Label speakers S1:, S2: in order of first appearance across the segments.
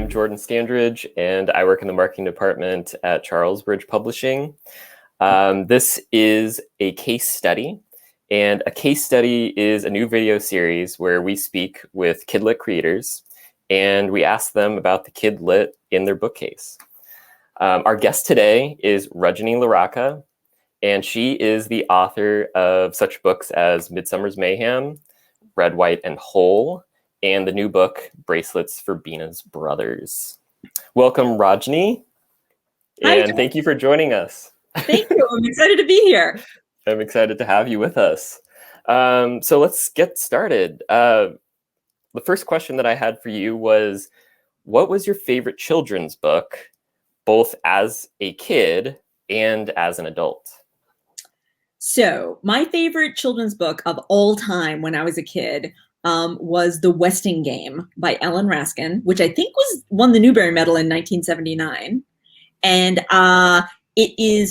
S1: I'm Jordan Standridge, and I work in the marketing department at Charles Bridge Publishing. This is a case study, and a case study is a new video series where we speak with Kidlit creators, and we ask them about the Kidlit in their bookcase. Our guest today is Rajani LaRocca, and she is the author of such books as Midsummer's Mayhem, Red, White, and Whole, and the new book, Bracelets for Binas' Brothers. Welcome, Rajani, and thank you for joining us.
S2: Thank you. I'm excited to be here.
S1: I'm excited to have you with us. So let's get started. The first question that I had for you was, what was your favorite children's book, both as a kid and as an adult?
S2: So my favorite children's book of all time when I was a kid was The Westing Game by Ellen Raskin, which I think won the Newbery Medal in 1979. And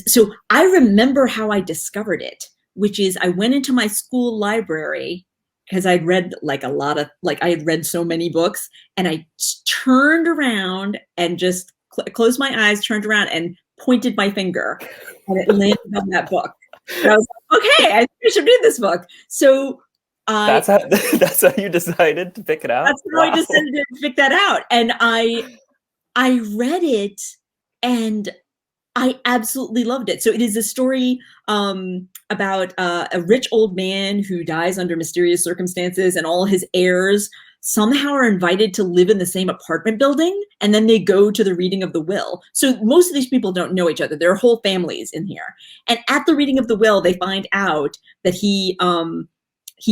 S2: so I remember how I discovered it, which is I went into my school library because I'd read I had read so many books, and I turned around and just closed my eyes, turned around and pointed my finger, and it landed on that book. And I was like, okay, I think I should read this book. So
S1: that's how you decided to pick it out?
S2: That's how I decided to pick that out. And I read it and I absolutely loved it. So it is a story about a rich old man who dies under mysterious circumstances, and all his heirs somehow are invited to live in the same apartment building, and then they go to the reading of the will. So most of these people don't know each other. There are whole families in here. And at the reading of the will, they find out that he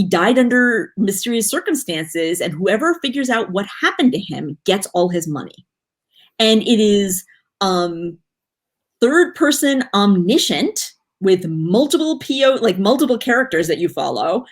S2: died under mysterious circumstances, and whoever figures out what happened to him gets all his money. And it is third person omniscient with multiple multiple characters that you follow.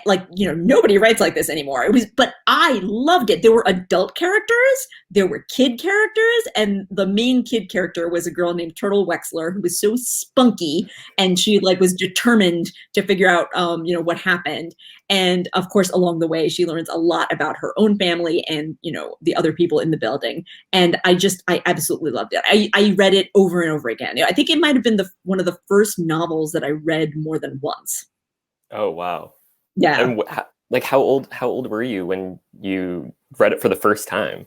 S2: Nobody writes like this anymore. But I loved it. There were adult characters, there were kid characters, and the main kid character was a girl named Turtle Wexler, who was so spunky, and she was determined to figure out what happened. And of course, along the way, she learns a lot about her own family and the other people in the building. And I absolutely loved it. I read it over and over again. I think it might have been one of the first novels that I read more than once.
S1: Oh wow.
S2: Yeah.
S1: And how old were you when you read it for the first time?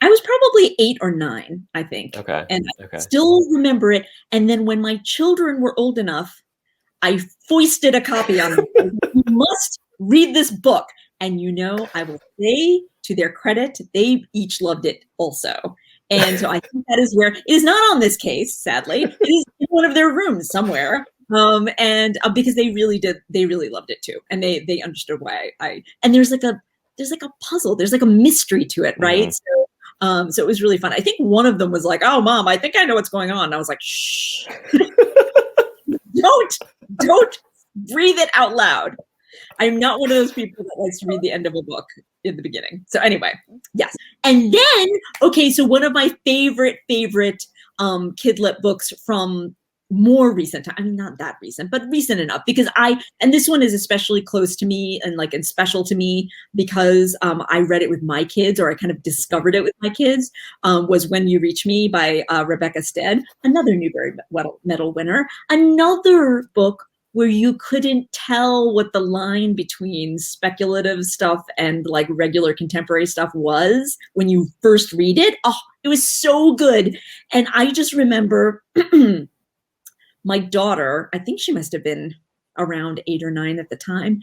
S2: I was probably 8 or 9, I think.
S1: Okay.
S2: And I still remember it. And then when my children were old enough, I foisted a copy on them. You must read this book. And I will say, to their credit, they each loved it also. And so I think that is where it is not on this case, sadly. It is in one of their rooms somewhere. Because they really loved it too, and they understood why and there's a puzzle, there's a mystery to it, right? Mm-hmm. So it was really fun. I think one of them was like, "Oh, Mom, I think I know what's going on." And I was like, "Shh, don't breathe it out loud." I'm not one of those people that likes to read the end of a book in the beginning. So anyway, yes. And then, so one of my favorite Kidlit books from more recent time. I mean, not that recent, but recent enough, because and this one is especially close to me and special to me because I read it with my kids, or I kind of discovered it with my kids, was When You Reach Me by Rebecca Stead, another Newbery Medal winner, another book where you couldn't tell what the line between speculative stuff and regular contemporary stuff was when you first read it. Oh, it was so good. And I just remember my daughter, I think she must have been around 8 or 9 at the time.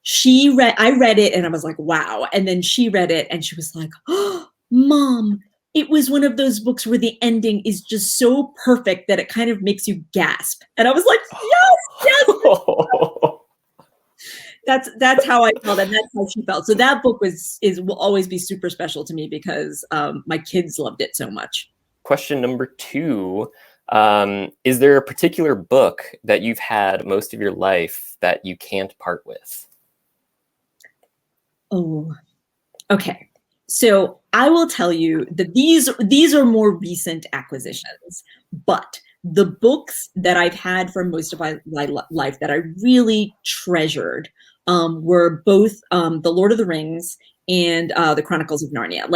S2: I read it and I was like, wow. And then she read it and she was like, oh, Mom, it was one of those books where the ending is just so perfect that it kind of makes you gasp. And I was like, yes. That's how I felt, and that's how she felt. So that book will always be super special to me because my kids loved it so much.
S1: Question number 2. Is there a particular book that you've had most of your life that you can't part with?
S2: Oh, okay. So I will tell you that these are more recent acquisitions, but the books that I've had for most of my life that I really treasured were both The Lord of the Rings and The Chronicles of Narnia.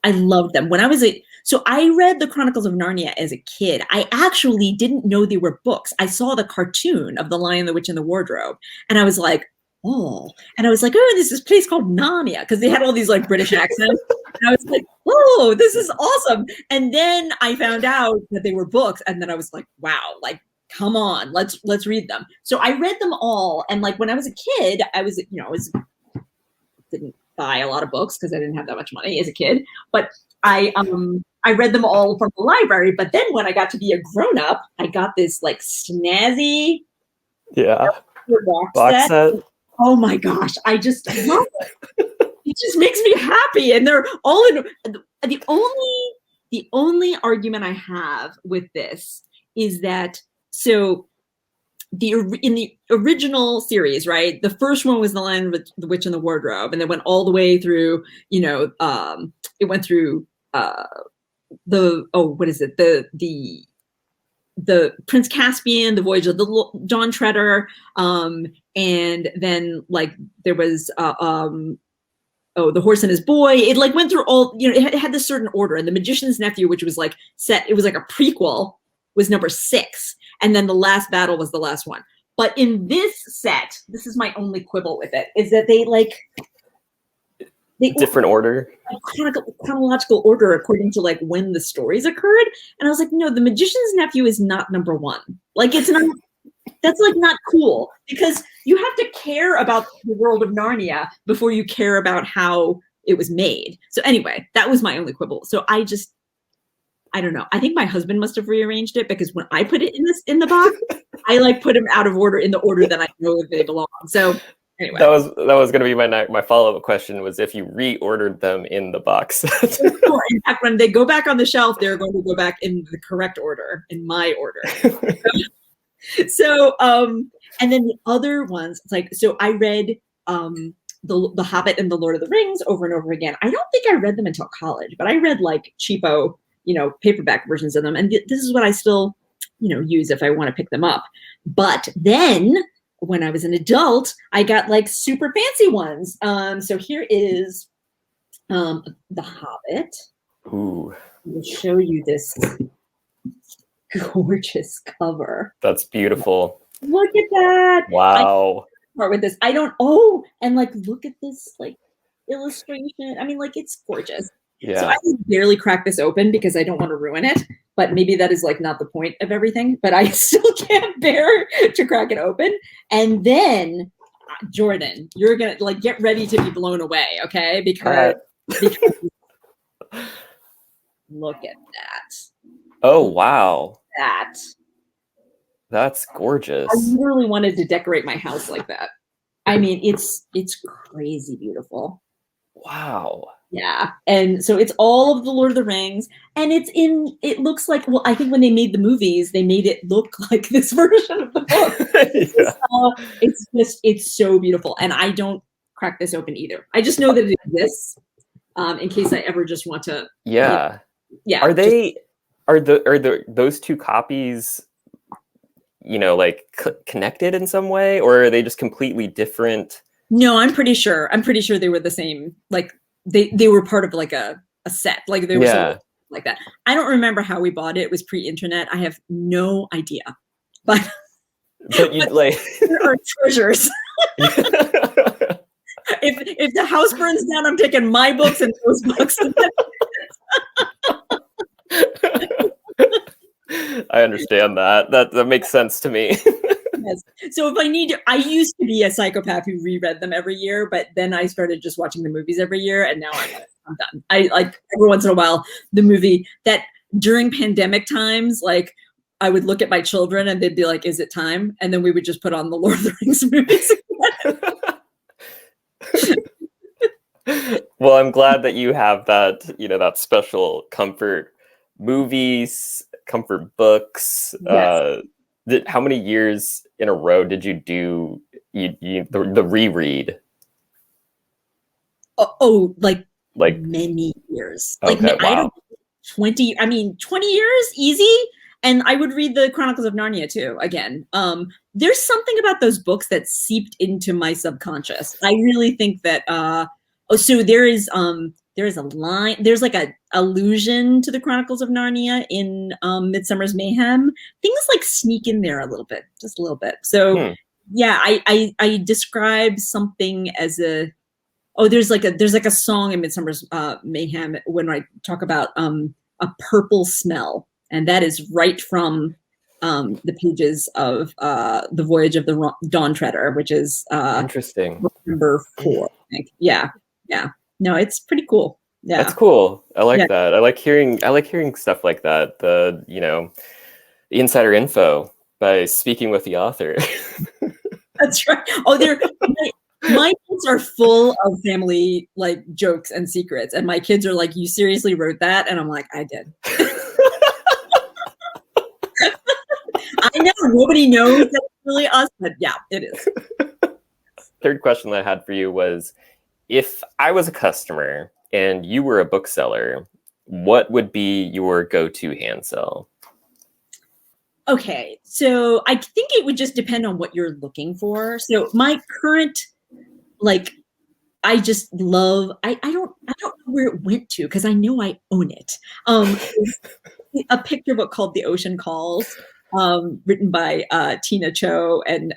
S2: I loved them. When I was so I read the Chronicles of Narnia as a kid. I actually didn't know they were books. I saw the cartoon of The Lion, the Witch, and the Wardrobe, and I was like, oh, and I was like, oh, this is place called Narnia, because they had all these like British accents. And I was like, oh, this is awesome. And then I found out that they were books, and then I was like, wow, like, come on, let's read them. So I read them all, and like when I was a kid, I didn't buy a lot of books because I didn't have that much money as a kid, but I read them all from the library. But then when I got to be a grown up, I got this like snazzy box set. Oh my gosh, I just love it. It just makes me happy, and they're all in. The only argument I have with this is that in the original series, right? The first one was The Lion, the Witch, and the Wardrobe, and then went all the way through. It went through the Prince Caspian, the Voyage of the Dawn Treader, and then like there was The Horse and His Boy. It like went through all, it had this certain order. And The Magician's Nephew, which was like it was like a prequel, was number 6. And then The Last Battle was the last one. But in this set, this is my only quibble with it, is that they
S1: different order,
S2: chronological order according to like when the stories occurred. And I was like, no, The Magician's Nephew is not number 1. Like it's not, that's like not cool, because you have to care about the world of Narnia before you care about how it was made. So anyway, that was my only quibble. So I don't know. I think my husband must have rearranged it, because when I put it in the box, I like put them out of order in the order that I know they belong. So anyway,
S1: that was going to be my follow-up question, was if you reordered them in the box.
S2: In fact, when they go back on the shelf, they're going to go back in the correct order, in my order. So and then the other ones, like, so I read the Hobbit and the Lord of the Rings over and over again. I don't think I read them until college, but I read like cheapo, paperback versions of them, and this is what I still use if I want to pick them up. But then when I was an adult, I got like super fancy ones. So here is The Hobbit.
S1: Ooh.
S2: I will show you this gorgeous cover.
S1: That's beautiful.
S2: Look at that.
S1: Wow.
S2: Start with this. And like, look at this like illustration. I mean, like, it's gorgeous.
S1: Yeah.
S2: So I can barely crack this open because I don't want to ruin it, but maybe that is like not the point of everything, but I still can't bear to crack it open. And then Jordan, you're going to like get ready to be blown away. Okay. Because look at that.
S1: Oh, wow.
S2: That's
S1: gorgeous.
S2: I literally wanted to decorate my house like that. I mean, it's crazy beautiful.
S1: Wow.
S2: Yeah. And so it's all of the Lord of the Rings, and it looks like, well, I think when they made the movies, they made it look like this version of the book. Yeah. It's so beautiful. And I don't crack this open either. I just know that it exists in case I ever just want to.
S1: Yeah.
S2: Yeah.
S1: Are those two copies, like connected in some way, or are they just completely different?
S2: No, I'm pretty sure they were the same. Like they were part of like a set. Like they were sort of like that. I don't remember how we bought it. It was pre-internet. I have no idea. But
S1: you like
S2: there are treasures. If the house burns down, I'm taking my books and those books.
S1: I understand that. That makes sense to me.
S2: Yes. So if I used to be a psychopath who reread them every year, but then I started just watching the movies every year, and now I'm done. I like every once in a while the movie that during pandemic times, like I would look at my children and they'd be like, "Is it time?" And then we would just put on the Lord of the Rings movies.
S1: Well, I'm glad that you have that, that special comfort movies, comfort books.
S2: Yes.
S1: How many years in a row did you do the reread?
S2: Like many years.
S1: Okay,
S2: like
S1: wow.
S2: I don't 20 years easy. And I would read the Chronicles of Narnia too again. There's something about those books that seeped into my subconscious. I really think that so there's there's a line, there's like a allusion to the Chronicles of Narnia in Midsummer's Mayhem. Things like sneak in there a little bit, just a little bit. So yeah, I describe something as there's like a song in Midsummer's Mayhem when I talk about a purple smell, and that is right from the pages of The Voyage of the Dawn Treader, which is
S1: interesting.
S2: Number 4, I think. Yeah. No, it's pretty cool. Yeah,
S1: that's cool. I like that. I like hearing stuff like that. The the insider info by speaking with the author.
S2: That's right. Oh, my kids are full of family like jokes and secrets, and my kids are like, "You seriously wrote that?" And I'm like, "I did." I know nobody knows that it's really us, but yeah, it is.
S1: Third question that I had for you was, if I was a customer and you were a bookseller, what would be your go-to hand sell?
S2: Okay, so I think it would just depend on what you're looking for. So my current, like, I just love, I don't know where it went to because I know I own it. A picture book called The Ocean Calls, written by Tina Cho and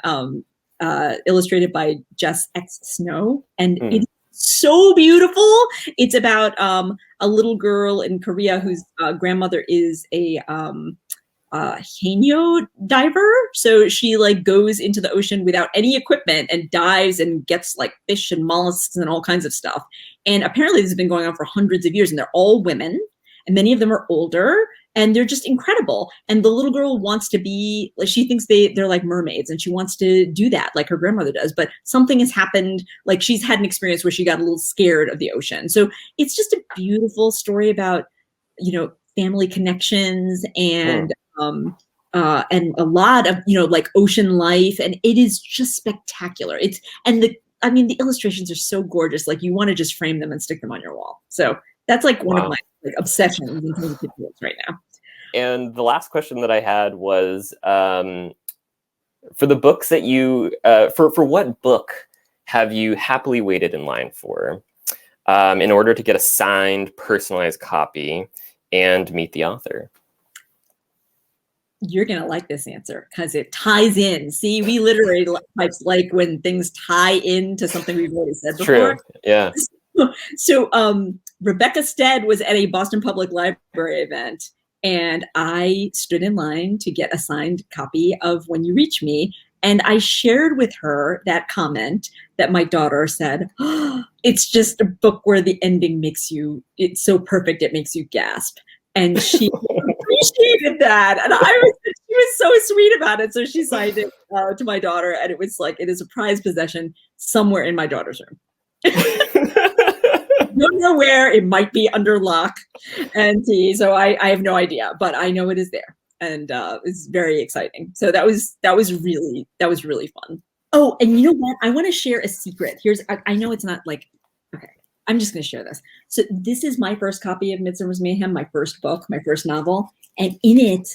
S2: illustrated by Jess X Snow. And it's so beautiful. It's about a little girl in Korea whose grandmother is a haenyeo diver. So she like goes into the ocean without any equipment and dives and gets like fish and mollusks and all kinds of stuff. And apparently this has been going on for hundreds of years, and they're all women, and many of them are older, and they're just incredible. And the little girl wants to be, like, she thinks they're like mermaids, and she wants to do that like her grandmother does. But something has happened, like she's had an experience where she got a little scared of the ocean. So it's just a beautiful story about, family connections and a lot of, like ocean life. And it is just spectacular. The illustrations are so gorgeous. Like you want to just frame them and stick them on your wall. So that's like one of my obsessions in terms of books right now.
S1: And the last question that I had was, for the books that you, for what book have you happily waited in line for in order to get a signed, personalized copy and meet the author?
S2: You're going to like this answer because it ties in. See, we literary types like when things tie into something we've already said before.
S1: True. Yeah.
S2: So Rebecca Stead was at a Boston Public Library event, and I stood in line to get a signed copy of When You Reach Me. And I shared with her that comment that my daughter said, it's just a book where the ending it's so perfect, it makes you gasp. And she appreciated that. And she was so sweet about it. So she signed it to my daughter, and it was like, it is a prized possession somewhere in my daughter's room. Don't know where. It might be under lock and key, so I have no idea, but I know it is there, and it's very exciting. So that was really fun. Oh, and you know what? I want to share a secret. I know it's not like, okay, I'm just going to share this. So this is my first copy of Midsummer's Mayhem, my first book, my first novel, and in it,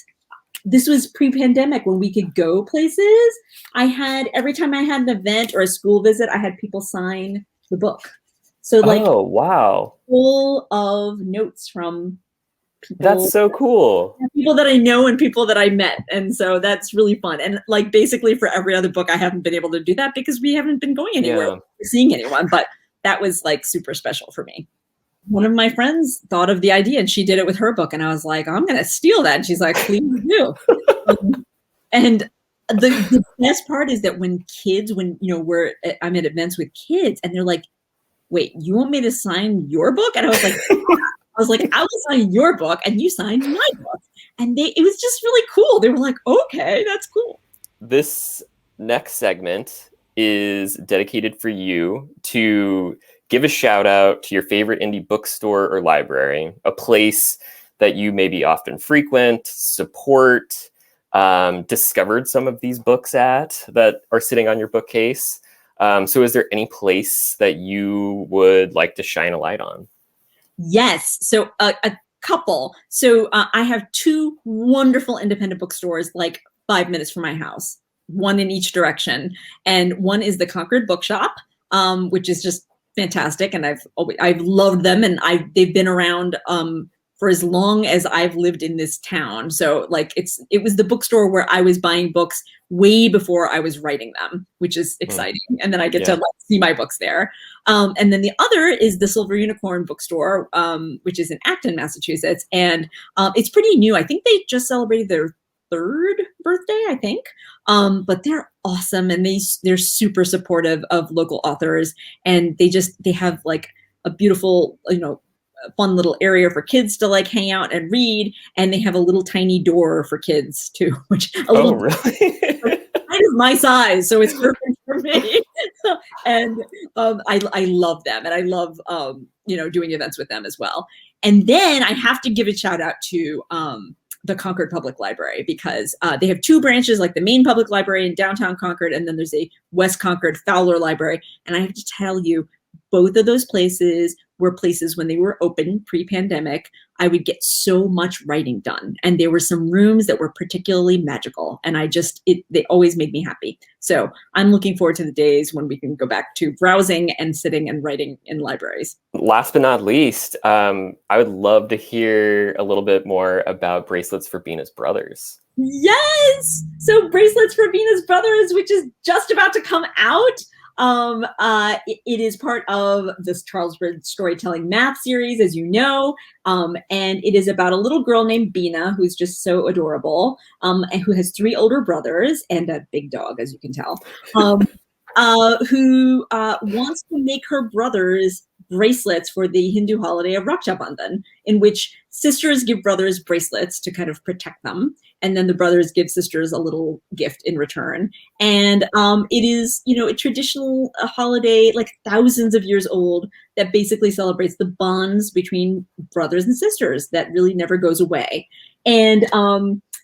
S2: this was pre-pandemic when we could go places. Every time I had an event or a school visit, I had people sign the book. So like,
S1: oh wow,
S2: full of notes from people.
S1: That's so cool.
S2: People that I know and people that I met, and so that's really fun. And like basically for every other book, I haven't been able to do that because we haven't been going anywhere, or seeing anyone. But that was like super special for me. One of my friends thought of the idea, and she did it with her book, and I was like, I'm going to steal that. And she's like, please do. And the best part is that I'm at events with kids, and they're like, wait, you want me to sign your book? And I was like, I will sign your book and you sign my book. And it was just really cool. They were like, okay, that's cool.
S1: This next segment is dedicated for you to give a shout out to your favorite indie bookstore or library, a place that you maybe often frequent, support, discovered some of these books that are sitting on your bookcase. So is there any place that you would like to shine a light on? Yes.
S2: So a couple. So I have two wonderful independent bookstores, like 5 minutes from my house, one in each direction. And one is the Concord Bookshop, which is just fantastic, and I've loved them, and they've been around for as long as I've lived in this town. So like it was the bookstore where I was buying books way before I was writing them, which is exciting. And then I get to like see my books there. And then the other is the Silver Unicorn Bookstore, which is in Acton, Massachusetts. And it's pretty new. I think they just celebrated their 3rd birthday, I think. But they're awesome, and they're super supportive of local authors, and they have like a beautiful, fun little area for kids to like hang out and read, and they have a little tiny door for kids too, which
S1: really?
S2: kind of my size, so it's perfect for me. And I love them, and I love doing events with them as well. And then I have to give a shout out to the Concord Public Library, because they have 2 branches, like the main public library in downtown Concord, and then there's a West Concord Fowler Library. And I have to tell you, both of those places were places when they were open pre-pandemic, I would get so much writing done. And there were some rooms that were particularly magical, and they always made me happy. So I'm looking forward to the days when we can go back to browsing and sitting and writing in libraries.
S1: Last but not least, I would love to hear a little bit more about Bracelets for Binas' Brothers.
S2: Yes! So Bracelets for Binas' Brothers, which is just about to come out. It is part of this Charles Bridge Storytelling Math series, as you know, and it is about a little girl named Bina, who's just so adorable, and who has 3 older brothers and a big dog, as you can tell, who wants to make her brothers bracelets for the Hindu holiday of Raksha Bandhan, in which sisters give brothers bracelets to kind of protect them, and then the brothers give sisters a little gift in return. And it is, a traditional holiday, like thousands of years old, that basically celebrates the bonds between brothers and sisters that really never goes away. And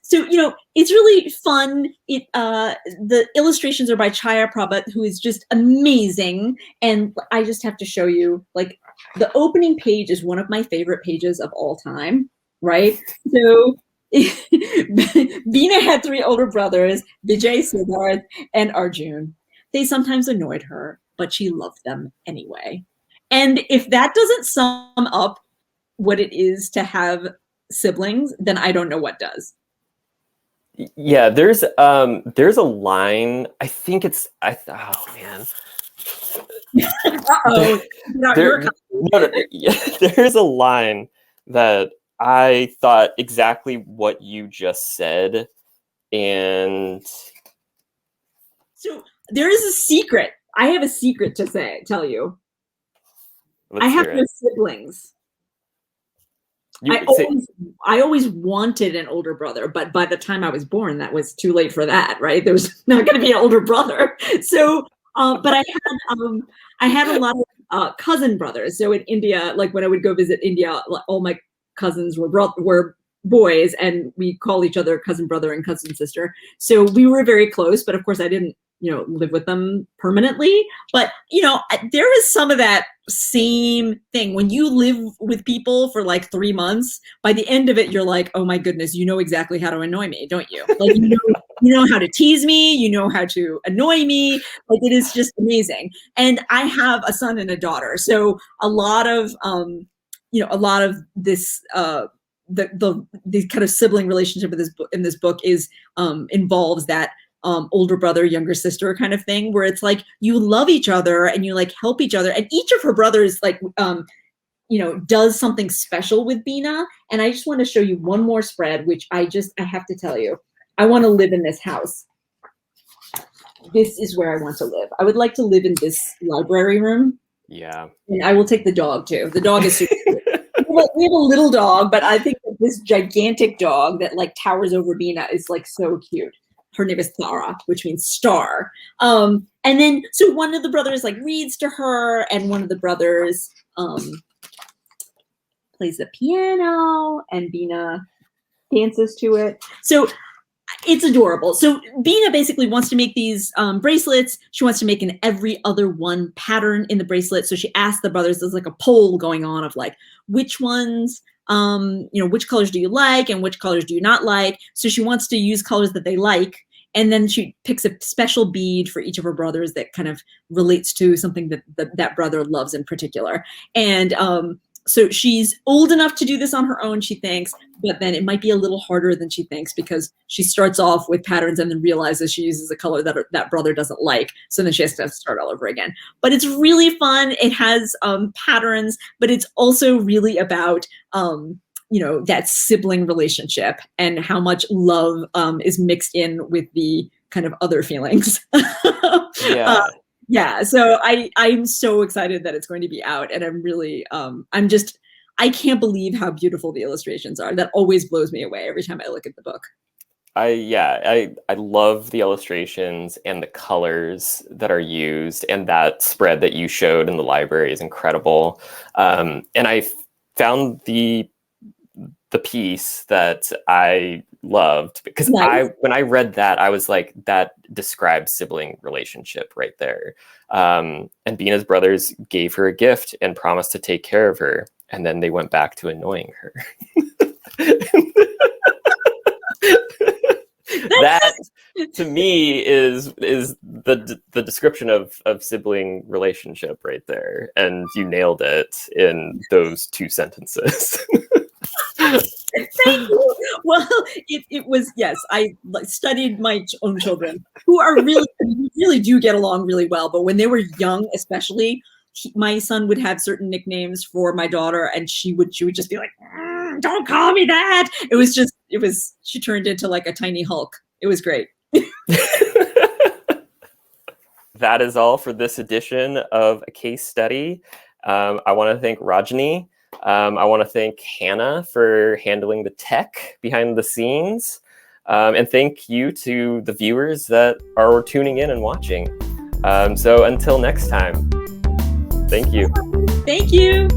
S2: so, it's really fun. The illustrations are by Chaya Prabhat, who is just amazing. And I just have to show you, like, the opening page is one of my favorite pages of all time, right? So Bina had 3 older brothers, Vijay, Siddharth, and Arjun. They sometimes annoyed her, but she loved them anyway. And if that doesn't sum up what it is to have siblings, then I don't know what does.
S1: Yeah, there's a line. I think it's oh man.
S2: Uh-oh.
S1: There's a line that I thought exactly what you just said, and
S2: so there is a secret. I have a secret to tell you. I have no siblings. I always wanted an older brother, but by the time I was born, that was too late for that, right? There was not going to be an older brother. So, but I had a lot of cousin brothers. So in India, like when I would go visit India, all my cousins were boys, and we call each other cousin brother and cousin sister. So we were very close, but of course I didn't, live with them permanently. But, there is some of that same thing. When you live with people for like 3 months, by the end of it, you're like, oh my goodness, you know exactly how to annoy me, don't you? Like, you know how to tease me, you know how to annoy me. Like, it is just amazing. And I have a son and a daughter. So a lot of this, the kind of sibling relationship in this book is involves that older brother, younger sister kind of thing, where it's like you love each other and you like help each other, and each of her brothers like does something special with Bina. And I just want to show you one more spread, which I have to tell you, I want to live in this house. This is where I want to live. I would like to live in this library room.
S1: Yeah.
S2: And I will take the dog too. The dog is super cute. We have a little dog, but I think that this gigantic dog that like towers over Bina is like so cute. Her name is Tara, which means star. And then, so one of the brothers like reads to her, and one of the brothers plays the piano, and Bina dances to it. So it's adorable. So Bina basically wants to make these bracelets. She wants to make an every other one pattern in the bracelet. So she asked the brothers, there's like a poll going on of like, which ones, which colors do you like and which colors do you not like? So she wants to use colors that they like. And then she picks a special bead for each of her brothers that kind of relates to something that brother loves in particular. And so she's old enough to do this on her own, she thinks, but then it might be a little harder than she thinks because she starts off with patterns and then realizes she uses a color that brother doesn't like. So then she has to start all over again. But it's really fun. It has patterns, but it's also really about that sibling relationship and how much love is mixed in with the kind of other feelings.
S1: Yeah.
S2: Yeah, so I'm so excited that it's going to be out, and I'm really I can't believe how beautiful the illustrations are. That always blows me away every time I look at the book.
S1: I love the illustrations and the colors that are used, and that spread that you showed in the library is incredible. And I found the piece that I loved because
S2: Nice.
S1: when I read that, I was like, that describes sibling relationship right there. And Bina's brothers gave her a gift and promised to take care of her, and then they went back to annoying her. That to me is the description of sibling relationship right there, and you nailed it in those 2 sentences.
S2: Thank you. Well, it was, yes, I studied my own children who are really do get along really well. But when they were young, especially, my son would have certain nicknames for my daughter, and she would just be like, don't call me that. She turned into like a tiny Hulk. It was great.
S1: That is all for this edition of A Case Study. I want to thank Rajani. I want to thank Hannah for handling the tech behind the scenes. And thank you to the viewers that are tuning in and watching. So until next time, thank you.
S2: Thank you.